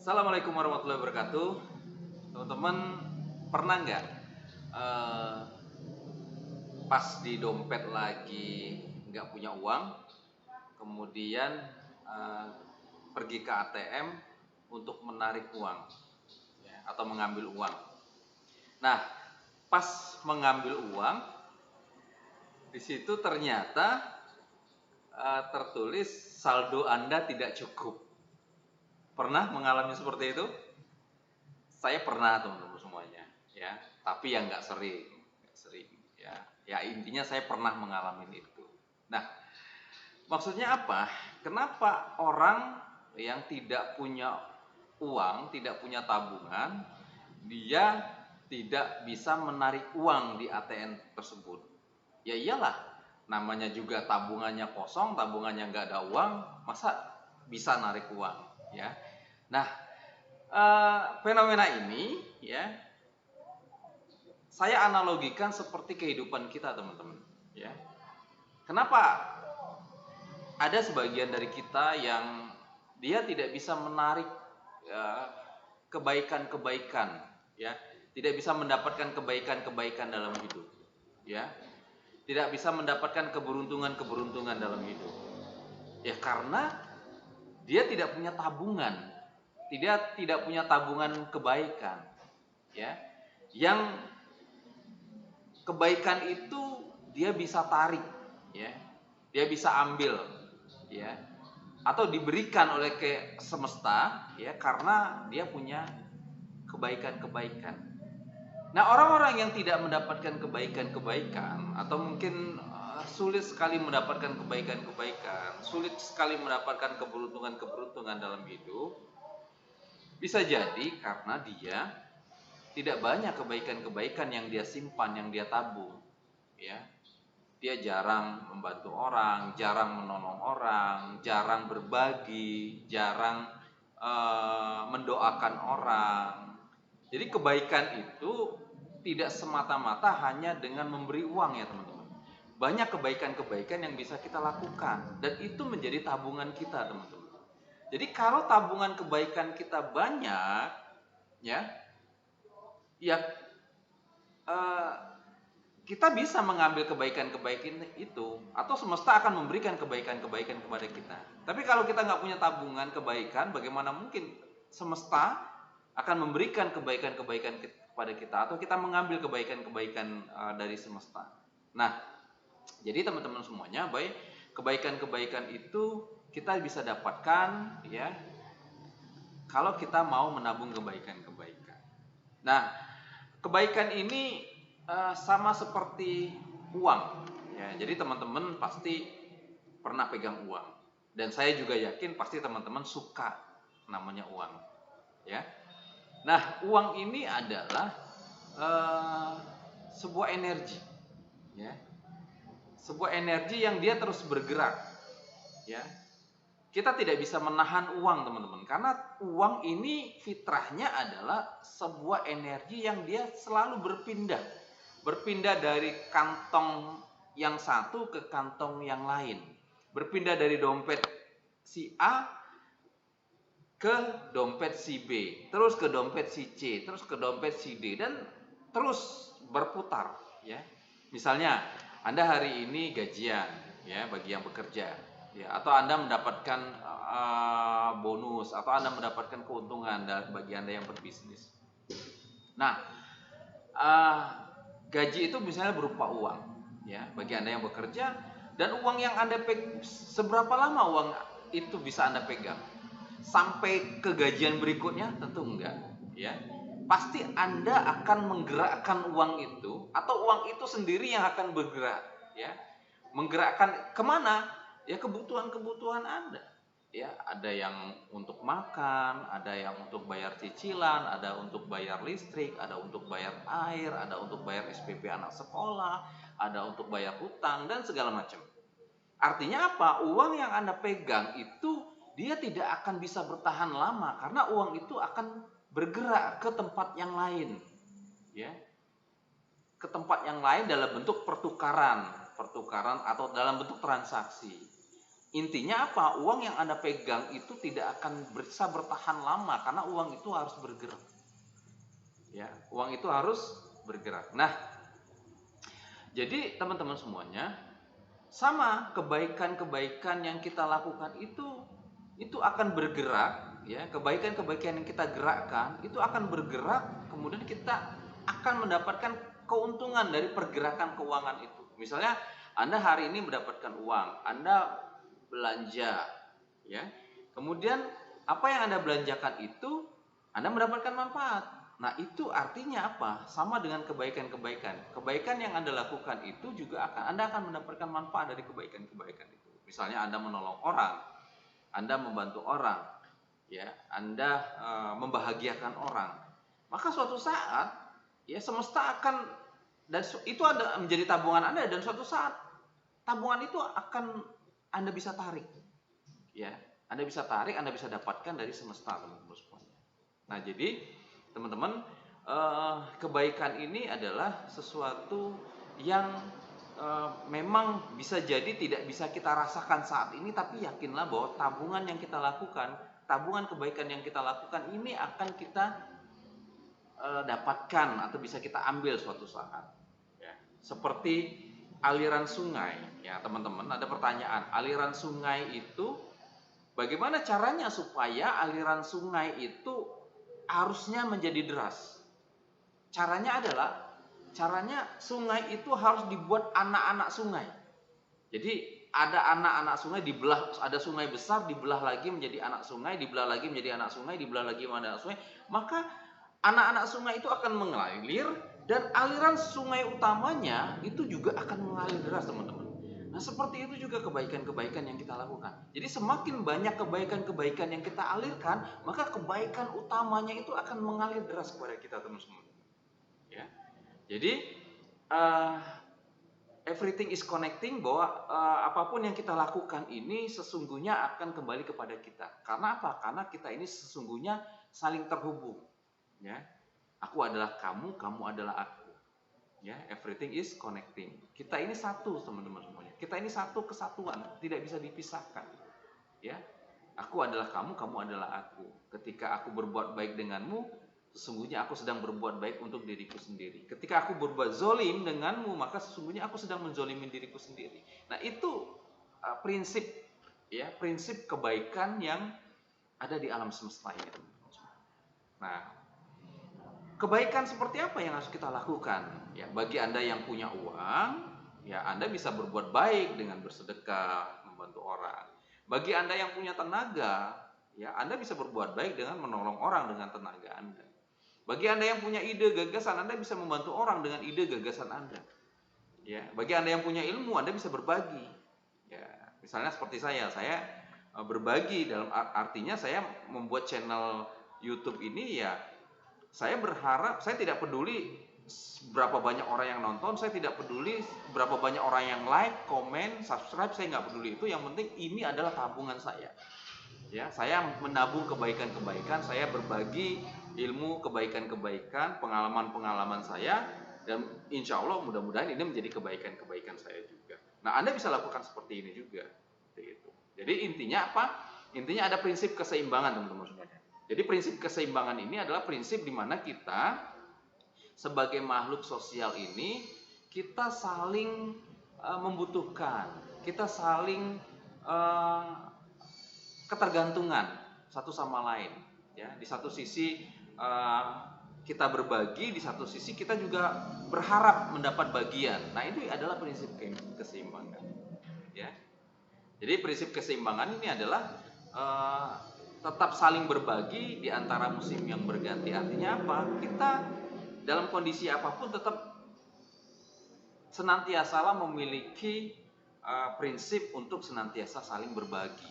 Assalamualaikum warahmatullahi wabarakatuh. Teman-teman, pernah nggak eh, pas di dompet lagi nggak punya uang, kemudian eh, pergi ke ATM untuk menarik uang, ya, atau mengambil uang. Nah, pas mengambil uang, di situ ternyata tertulis saldo Anda tidak cukup. Pernah mengalami seperti itu? Saya pernah, teman-teman semuanya, ya. Tapi yang nggak sering, ya. Ya intinya saya pernah mengalami itu. Nah, maksudnya apa? Kenapa orang yang tidak punya uang, tidak punya tabungan, dia tidak bisa menarik uang di ATM tersebut? Ya iyalah, namanya juga tabungannya kosong, tabungannya nggak ada uang, masa bisa narik uang, ya. Nah, fenomena ini, ya, saya analogikan seperti kehidupan kita, teman-teman, ya. Kenapa ada sebagian dari kita yang dia tidak bisa menarik ya, kebaikan-kebaikan, ya, tidak bisa mendapatkan kebaikan-kebaikan dalam hidup, ya, tidak bisa mendapatkan keberuntungan-keberuntungan dalam hidup, ya, karena dia tidak punya tabungan, tidak punya tabungan kebaikan, ya, yang kebaikan itu dia bisa tarik, ya, dia bisa ambil, ya, atau diberikan oleh ke semesta, ya, karena dia punya kebaikan-kebaikan. Nah, orang-orang yang tidak mendapatkan kebaikan-kebaikan atau mungkin sulit sekali mendapatkan kebaikan-kebaikan, sulit sekali mendapatkan keberuntungan-keberuntungan dalam hidup, bisa jadi karena dia tidak banyak kebaikan-kebaikan yang dia simpan, yang dia tabung, ya. Dia jarang membantu orang, jarang menolong orang, jarang berbagi, jarang mendoakan orang. Jadi kebaikan itu tidak semata-mata hanya dengan memberi uang, ya teman-teman. Banyak kebaikan-kebaikan yang bisa kita lakukan dan itu menjadi tabungan kita, teman-teman. Jadi kalau tabungan kebaikan kita banyak, ya, ya, eh, kita bisa mengambil kebaikan-kebaikan itu, atau semesta akan memberikan kebaikan-kebaikan kepada kita. Tapi kalau kita nggak punya tabungan kebaikan, bagaimana mungkin semesta akan memberikan kebaikan-kebaikan kepada kita, atau kita mengambil kebaikan-kebaikan dari semesta. Nah, jadi teman-teman semuanya, baik, kebaikan-kebaikan itu kita bisa dapatkan, ya, kalau kita mau menabung kebaikan-kebaikan. Nah, kebaikan ini sama seperti uang, ya. Jadi teman-teman pasti pernah pegang uang, dan saya juga yakin pasti teman-teman suka namanya uang, ya. Nah, uang ini adalah uh, sebuah energi, ya, sebuah energi yang dia terus bergerak, ya. Kita tidak bisa menahan uang, teman-teman, karena uang ini fitrahnya adalah sebuah energi yang dia selalu berpindah dari kantong yang satu ke kantong yang lain, berpindah dari dompet si A ke dompet si B, terus ke dompet si C, terus ke dompet si D, dan terus berputar, ya. Misalnya Anda hari ini gajian, ya, bagi yang bekerja, ya, atau Anda mendapatkan bonus, atau Anda mendapatkan keuntungan bagi Anda yang berbisnis. Nah, uh, gaji itu misalnya berupa uang, ya, bagi Anda yang bekerja, dan uang yang Anda seberapa lama uang itu bisa Anda pegang? Sampai ke gajian berikutnya? Tentu enggak, ya. Pasti Anda akan menggerakkan uang itu, atau uang itu sendiri yang akan bergerak, ya. Menggerakkan kemana? Ya, kebutuhan-kebutuhan Anda. Ya, ada yang untuk makan, ada yang untuk bayar cicilan, ada untuk bayar listrik, ada untuk bayar air, ada untuk bayar SPP anak sekolah, ada untuk bayar hutang, dan segala macam. Artinya apa? Uang yang Anda pegang itu dia tidak akan bisa bertahan lama, karena uang itu akan bergerak ke tempat yang lain, ya, ke tempat yang lain dalam bentuk pertukaran atau dalam bentuk transaksi. Intinya apa? Uang yang Anda pegang itu tidak akan bisa bertahan lama karena uang itu harus bergerak. Ya, uang itu harus bergerak. Nah, jadi teman-teman semuanya, sama kebaikan-kebaikan yang kita lakukan itu akan bergerak, ya. Kebaikan-kebaikan yang kita gerakkan itu akan bergerak, kemudian kita akan mendapatkan keuntungan dari pergerakan keuangan itu. Misalnya Anda hari ini mendapatkan uang, Anda belanja, ya. Kemudian apa yang Anda belanjakan itu Anda mendapatkan manfaat. Nah, itu artinya apa? Sama dengan kebaikan-kebaikan. Kebaikan yang Anda lakukan itu juga Anda akan mendapatkan manfaat dari kebaikan-kebaikan itu. Misalnya Anda menolong orang, Anda membantu orang, ya, Anda membahagiakan orang. Maka suatu saat, ya, semesta akan, dan itu ada menjadi tabungan Anda, dan suatu saat tabungan itu akan Anda bisa tarik, ya. Anda bisa tarik, Anda bisa dapatkan dari semesta, teman-teman semuanya. Nah, jadi teman-teman, kebaikan ini adalah sesuatu yang memang bisa jadi tidak bisa kita rasakan saat ini, tapi yakinlah bahwa tabungan yang kita lakukan, tabungan kebaikan yang kita lakukan ini akan kita dapatkan atau bisa kita ambil suatu saat, ya. Seperti aliran sungai, ya teman-teman. Ada pertanyaan, aliran sungai itu bagaimana caranya supaya aliran sungai itu arusnya menjadi deras? Caranya sungai itu harus dibuat anak-anak sungai. Jadi ada anak-anak sungai dibelah, ada sungai besar dibelah lagi menjadi anak sungai, dibelah lagi menjadi anak sungai, dibelah lagi menjadi anak sungai. Maka anak-anak sungai itu akan mengalir, dan aliran sungai utamanya itu juga akan mengalir deras, teman-teman. Nah, seperti itu juga kebaikan-kebaikan yang kita lakukan. Jadi semakin banyak kebaikan-kebaikan yang kita alirkan, maka kebaikan utamanya itu akan mengalir deras kepada kita, teman-teman. Ya. Jadi everything is connecting, bahwa apapun yang kita lakukan ini sesungguhnya akan kembali kepada kita. Karena apa? Karena kita ini sesungguhnya saling terhubung. Ya, aku adalah kamu, kamu adalah aku. Ya, everything is connecting. Kita ini satu, teman-teman semuanya. Kita ini satu kesatuan, tidak bisa dipisahkan. Ya, aku adalah kamu, kamu adalah aku. Ketika aku berbuat baik denganmu, sesungguhnya aku sedang berbuat baik untuk diriku sendiri. Ketika aku berbuat zolim denganmu, maka sesungguhnya aku sedang menzolimi diriku sendiri. Nah, itu prinsip, ya, prinsip kebaikan yang ada di alam semesta ini, teman-teman. Nah, kebaikan seperti apa yang harus kita lakukan? Ya, bagi Anda yang punya uang, ya Anda bisa berbuat baik dengan bersedekah, membantu orang. Bagi Anda yang punya tenaga, ya Anda bisa berbuat baik dengan menolong orang dengan tenaga Anda. Bagi Anda yang punya ide, gagasan, Anda bisa membantu orang dengan ide, gagasan Anda. Ya, bagi Anda yang punya ilmu, Anda bisa berbagi. Ya, misalnya seperti saya berbagi dalam artinya saya membuat channel YouTube ini, ya saya berharap, saya tidak peduli berapa banyak orang yang nonton, saya tidak peduli berapa banyak orang yang like, komen, subscribe, saya nggak peduli itu. Yang penting ini adalah tabungan saya. Ya, saya menabung kebaikan-kebaikan, saya berbagi ilmu kebaikan-kebaikan, pengalaman-pengalaman saya, dan insya Allah mudah-mudahan ini menjadi kebaikan-kebaikan saya juga. Nah, Anda bisa lakukan seperti ini juga. Jadi intinya apa? Intinya ada prinsip keseimbangan, teman-teman semuanya. Jadi prinsip keseimbangan ini adalah prinsip di mana kita sebagai makhluk sosial ini kita saling membutuhkan, kita saling ketergantungan satu sama lain. Ya, di satu sisi kita berbagi, di satu sisi kita juga berharap mendapat bagian. Nah, itu adalah prinsip keseimbangan. Ya, jadi prinsip keseimbangan ini adalah tetap saling berbagi di antara musim yang berganti. Artinya apa? Kita dalam kondisi apapun tetap senantiasa memiliki prinsip untuk senantiasa saling berbagi.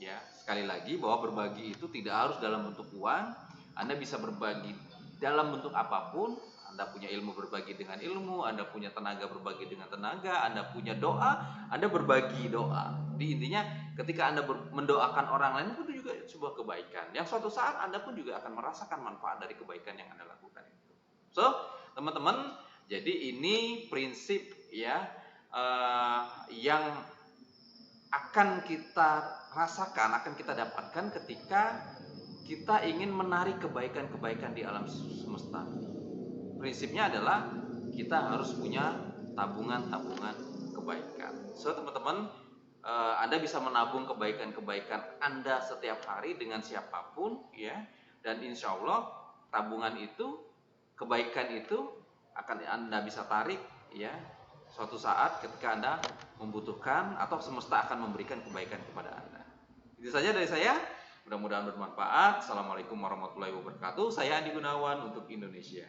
Ya, sekali lagi bahwa berbagi itu tidak harus dalam bentuk uang. Anda bisa berbagi dalam bentuk apapun. Anda punya ilmu, berbagi dengan ilmu. Anda punya tenaga, berbagi dengan tenaga. Anda punya doa, Anda berbagi doa. Di intinya ketika Anda mendoakan orang lain itu juga sebuah kebaikan yang suatu saat Anda pun juga akan merasakan manfaat dari kebaikan yang Anda lakukan itu. So, teman-teman, jadi ini prinsip, ya, yang akan kita rasakan, akan kita dapatkan ketika kita ingin menarik kebaikan-kebaikan di alam semesta. Prinsipnya adalah kita harus punya tabungan-tabungan kebaikan. So teman-teman, Anda bisa menabung kebaikan-kebaikan Anda setiap hari dengan siapapun, ya. Dan insya Allah tabungan itu, kebaikan itu akan Anda bisa tarik, ya, suatu saat ketika Anda membutuhkan atau semesta akan memberikan kebaikan kepada Anda. Itu saja dari saya. Mudah-mudahan bermanfaat. Assalamualaikum warahmatullahi wabarakatuh. Saya Andi Gunawan untuk Indonesia.